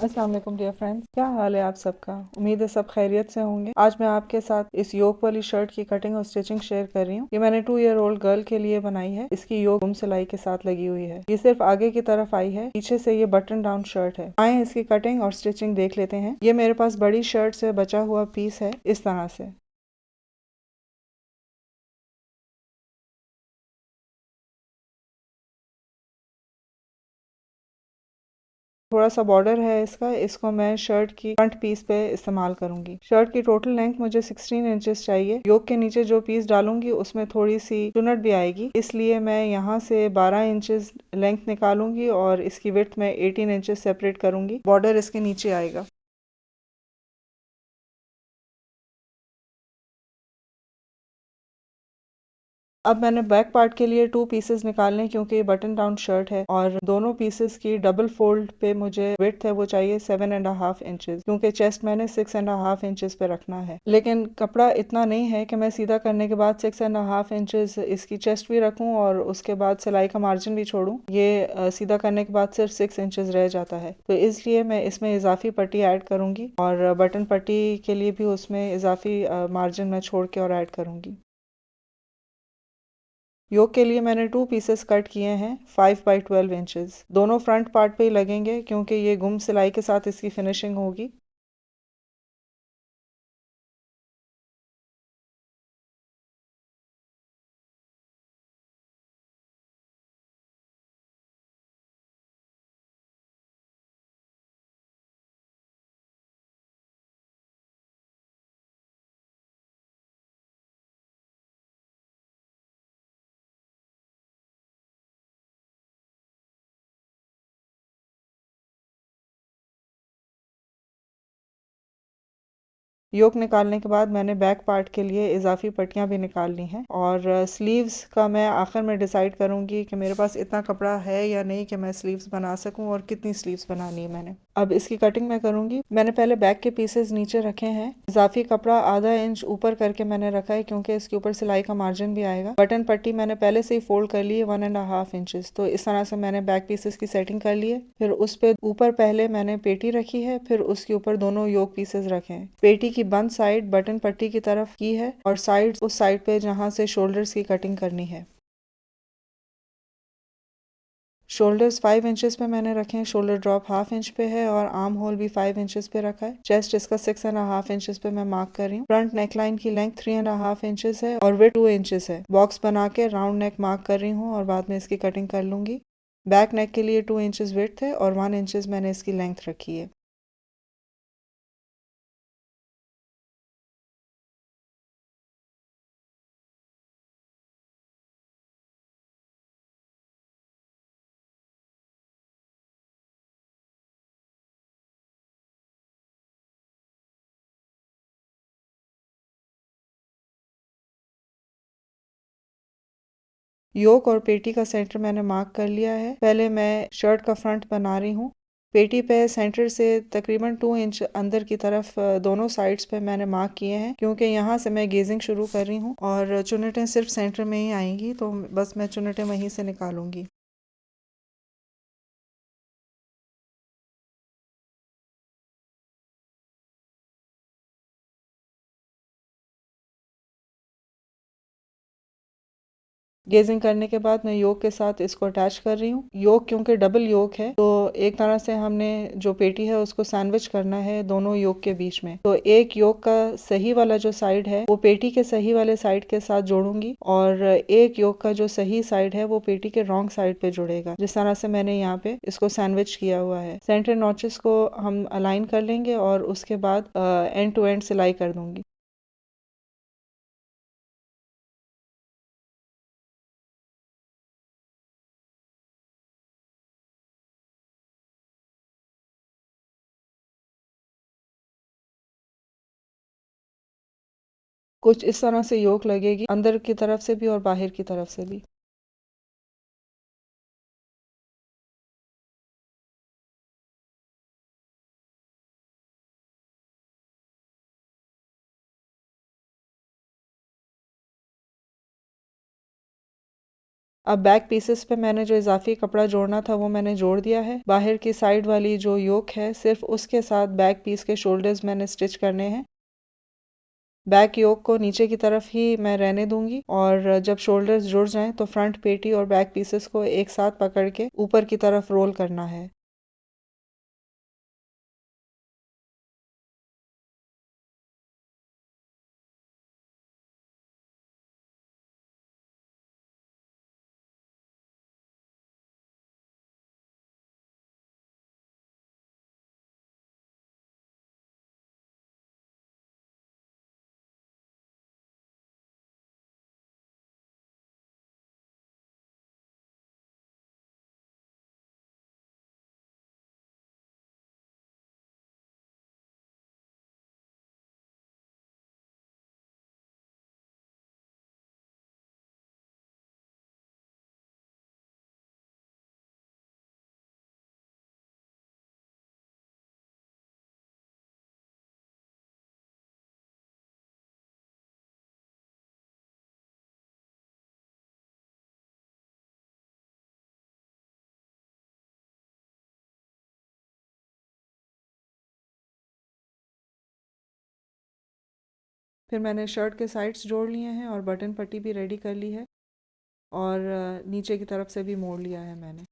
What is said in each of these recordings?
अस्सलाम वालेकुम dear friends, क्या हाल है आप सबका। उम्मीद है सब खैरियत से होंगे। आज मैं आपके साथ इस योक वाली शर्ट की कटिंग और स्टिचिंग शेयर कर रही हूँ। ये मैंने 2 ईयर ओल्ड गर्ल के लिए बनाई है। इसकी योक गुम सिलाई के साथ लगी हुई है। ये सिर्फ आगे की तरफ आई है, पीछे से ये बटन डाउन शर्ट है। आए इसकी कटिंग और स्टिचिंग देख लेते हैं। ये मेरे पास बड़ी शर्ट से बचा हुआ पीस है, इस तरह से। थोड़ा सा बॉर्डर है इसका, इसको मैं शर्ट की फ्रंट पीस पे इस्तेमाल करूंगी। शर्ट की टोटल लेंथ मुझे 16 इंचेस चाहिए। योक के नीचे जो पीस डालूंगी उसमें थोड़ी सी चुनट भी आएगी, इसलिए मैं यहाँ से 12 इंचेस लेंथ निकालूंगी और इसकी विड्थ में 18 इंचेस सेपरेट करूंगी। बॉर्डर इसके नीचे आएगा। अब मैंने बैक पार्ट के लिए 2 पीसेस निकालने हैं, क्योंकि ये बटन डाउन शर्ट है और दोनों पीसेस की डबल फोल्ड पे मुझे विड्थ है वो चाहिए 7.5 इंचेस, क्योंकि चेस्ट मैंने 6.5 इंचेस पे रखना है। लेकिन कपड़ा इतना नहीं है कि मैं सीधा करने के बाद 6.5 इंचेस इसकी चेस्ट भी रखूं और उसके बाद सिलाई का मार्जिन भी छोड़ूं। ये सीधा करने के बाद सिर्फ 6 इंचेस रह जाता है, तो इसलिए मैं इसमें इजाफी पट्टी ऐड करूंगी और बटन पट्टी के लिए भी उसमें इजाफी मार्जिन मैं छोड़ के और ऐड करूंगी। योक के लिए मैंने 2 पीसेस कट किए हैं 5 बाई 12 इंचेस। दोनों फ्रंट पार्ट पे ही लगेंगे, क्योंकि ये गुम सिलाई के साथ इसकी फिनिशिंग होगी। योक निकालने के बाद मैंने बैक पार्ट के लिए इजाफी पट्टियां भी निकाल ली हैं और स्लीव्स का मैं आखिर में डिसाइड करूंगी कि मेरे पास इतना कपड़ा है या नहीं कि मैं स्लीव्स बना सकूं और कितनी स्लीव्स बनानी है मैंने। अब इसकी कटिंग मैं करूंगी। मैंने पहले बैक के पीसेस नीचे रखे हैं। इजाफी कपड़ा आधा इंच ऊपर करके मैंने रखा है, क्योंकि इसके ऊपर सिलाई का मार्जिन भी आएगा। बटन पट्टी मैंने पहले से ही फोल्ड कर ली है 1.5 इंचेस, तो इस तरह से मैंने बैक पीसेस की सेटिंग कर ली है। फिर उस पे ऊपर पहले मैंने पेटी रखी है, फिर उसके ऊपर दोनों योक पीसेस रखे हैं। पेटी की बंद साइड बटन पट्टी की तरफ की है और साइड उस साइड पे जहां से शोल्डर्स की कटिंग करनी है। शोल्डर्स 5 इंचेस पे मैंने रखे हैं। शोल्डर ड्रॉप हाफ इंच पे है और आर्म होल भी 5 इंचेस पे रखा है। चेस्ट इसका 6.5 इंचेस पे मैं मार्क कर रही हूँ। फ्रंट नेकलाइन की लेंथ 3.5 इंचेस है और विड्थ 2 इंचेस है। बॉक्स बना के राउंड नेक मार्क कर रही हूँ और बाद में इसकी कटिंग कर लूंगी। बैक नेक के लिए 2 इंचेस विड्थ है और 1 इंचेस मैंने इसकी लेंथ रखी है। योक और पेटी का सेंटर मैंने मार्क कर लिया है। पहले मैं शर्ट का फ्रंट बना रही हूँ। पेटी पे सेंटर से तकरीबन 2 इंच अंदर की तरफ दोनों साइड्स पे मैंने मार्क किए हैं, क्योंकि यहाँ से मैं गेजिंग शुरू कर रही हूँ और चुन्नटें सिर्फ सेंटर में ही आएंगी, तो बस मैं चुन्नटें वहीं से निकालूंगी। गेजिंग करने के बाद मैं योक के साथ इसको अटैच कर रही हूँ। योक क्योंकि डबल योक है, तो एक तरह से हमने जो पेटी है उसको सैंडविच करना है दोनों योक के बीच में। तो एक योक का सही वाला जो साइड है वो पेटी के सही वाले साइड के साथ जोड़ूंगी और एक योक का जो सही साइड है वो पेटी के रॉन्ग साइड पे जुड़ेगा, जिस तरह से मैंने यहाँ पे इसको सैंडविच किया हुआ है। सेंटर नॉचेस को हम अलाइन कर लेंगे और उसके बाद एंड टू एंड सिलाई कर दूंगी। कुछ इस तरह से योक लगेगी, अंदर की तरफ से भी और बाहर की तरफ से भी। अब बैक पीसेस पे मैंने जो इजाफी कपड़ा जोड़ना था वो मैंने जोड़ दिया है। बाहर की साइड वाली जो योक है सिर्फ उसके साथ बैक पीस के शोल्डर्स मैंने स्टिच करने हैं। बैक योक को नीचे की तरफ ही मैं रहने दूंगी और जब शोल्डर्स जुड़ जाएं तो फ्रंट पेटी और बैक पीसेस को एक साथ पकड़ के ऊपर की तरफ रोल करना है। फिर मैंने शर्ट के साइड्स जोड़ लिए हैं और बटन पट्टी भी रेडी कर ली है और नीचे की तरफ से भी मोड़ लिया है मैंने।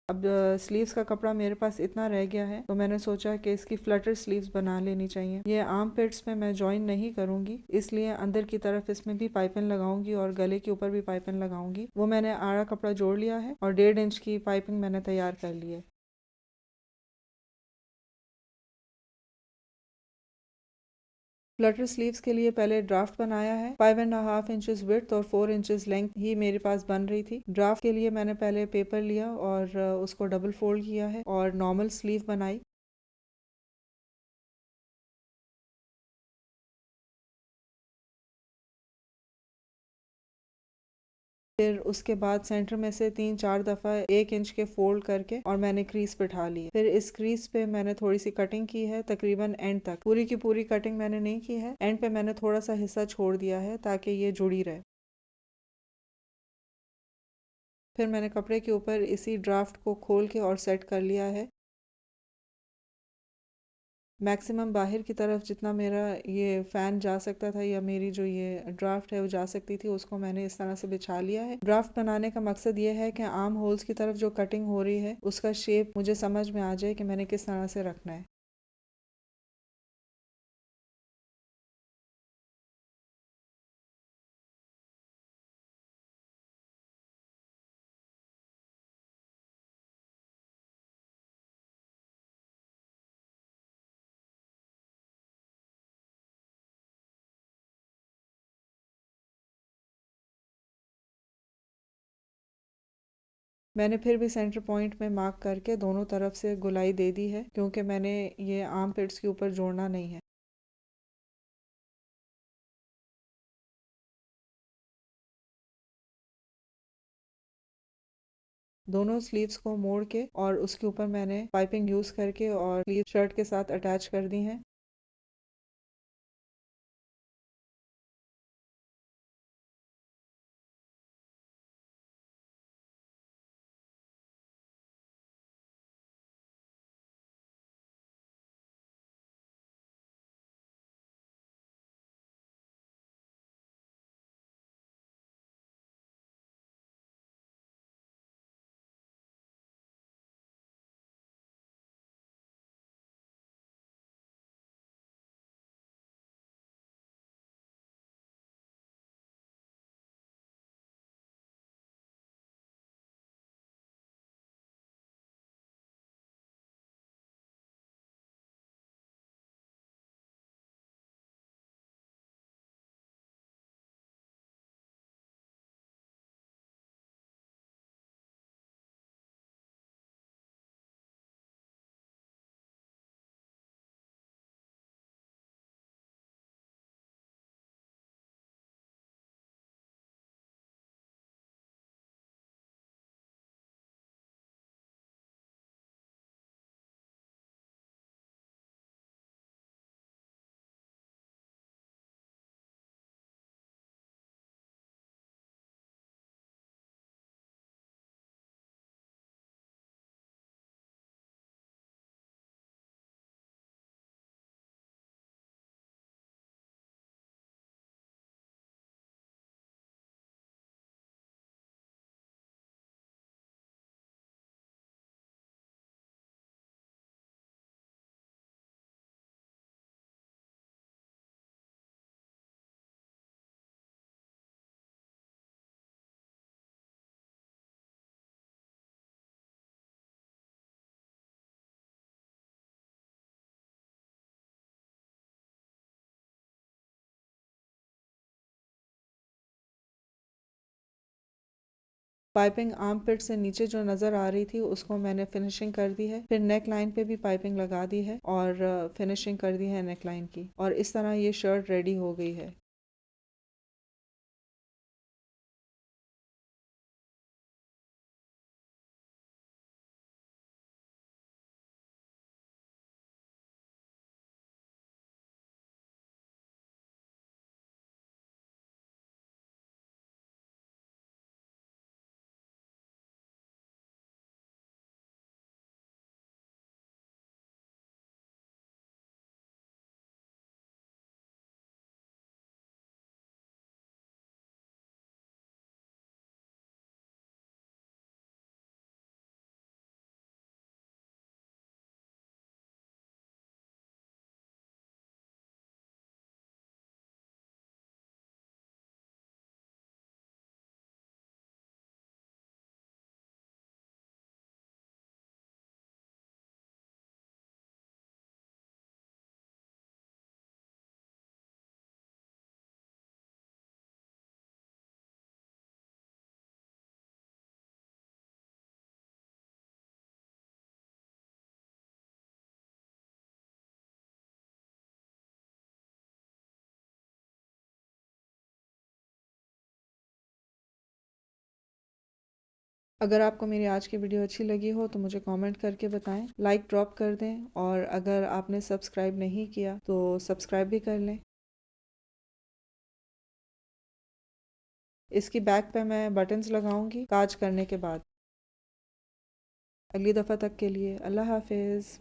अब स्लीव्स का कपड़ा मेरे पास इतना रह गया है तो मैंने सोचा कि इसकी फ्लटर स्लीव्स बना लेनी चाहिए। ये आर्म पिट्स में मैं जॉइन नहीं करूंगी, इसलिए अंदर की तरफ इसमें भी पाइपिंग लगाऊंगी और गले के ऊपर भी पाइपिंग लगाऊंगी। वो मैंने आड़ा कपड़ा जोड़ लिया है और 1.5 इंच की पाइपिंग मैंने तैयार कर ली है। फ्लटर स्लीव्स के लिए पहले ड्राफ्ट बनाया है। 5.5 इंचेस विड्थ और 4 इंचेस लेंथ ही मेरे पास बन रही थी। ड्राफ्ट के लिए मैंने पहले पेपर लिया और उसको डबल फोल्ड किया है और नॉर्मल स्लीव बनाई। फिर उसके बाद सेंटर में से 3-4 दफ़ा 1 इंच के फोल्ड करके और मैंने क्रीज बिठा ली। फिर इस क्रीज पे मैंने थोड़ी सी कटिंग की है, तकरीबन एंड तक। पूरी की पूरी कटिंग मैंने नहीं की है, एंड पे मैंने थोड़ा सा हिस्सा छोड़ दिया है ताकि ये जुड़ी रहे। फिर मैंने कपड़े के ऊपर इसी ड्राफ्ट को खोल के और सेट कर लिया है। मैक्सिमम बाहर की तरफ जितना मेरा ये फ़ैन जा सकता था या मेरी जो ये ड्राफ्ट है वो जा सकती थी, उसको मैंने इस तरह से बिछा लिया है। ड्राफ्ट बनाने का मकसद ये है कि आर्म होल्स की तरफ जो कटिंग हो रही है उसका शेप मुझे समझ में आ जाए कि मैंने किस तरह से रखना है। मैंने फिर भी सेंटर पॉइंट में मार्क करके दोनों तरफ से गुलाई दे दी है, क्योंकि मैंने ये आर्म पिट्स के ऊपर जोड़ना नहीं है। दोनों स्लीव्स को मोड़ के और उसके ऊपर मैंने पाइपिंग यूज़ करके और स्लीव शर्ट के साथ अटैच कर दी हैं। पाइपिंग आर्म पिट से नीचे जो नज़र आ रही थी उसको मैंने फिनिशिंग कर दी है। फिर नेक लाइन पे भी पाइपिंग लगा दी है और फिनिशिंग कर दी है नेक लाइन की, और इस तरह ये शर्ट रेडी हो गई है। अगर आपको मेरी आज की वीडियो अच्छी लगी हो तो मुझे कमेंट करके बताएं, लाइक ड्रॉप कर दें, और अगर आपने सब्सक्राइब नहीं किया तो सब्सक्राइब भी कर लें। इसकी बैक पे मैं बटन्स लगाऊंगी काज करने के बाद। अगली दफ़ा तक के लिए अल्लाह हाफिज़।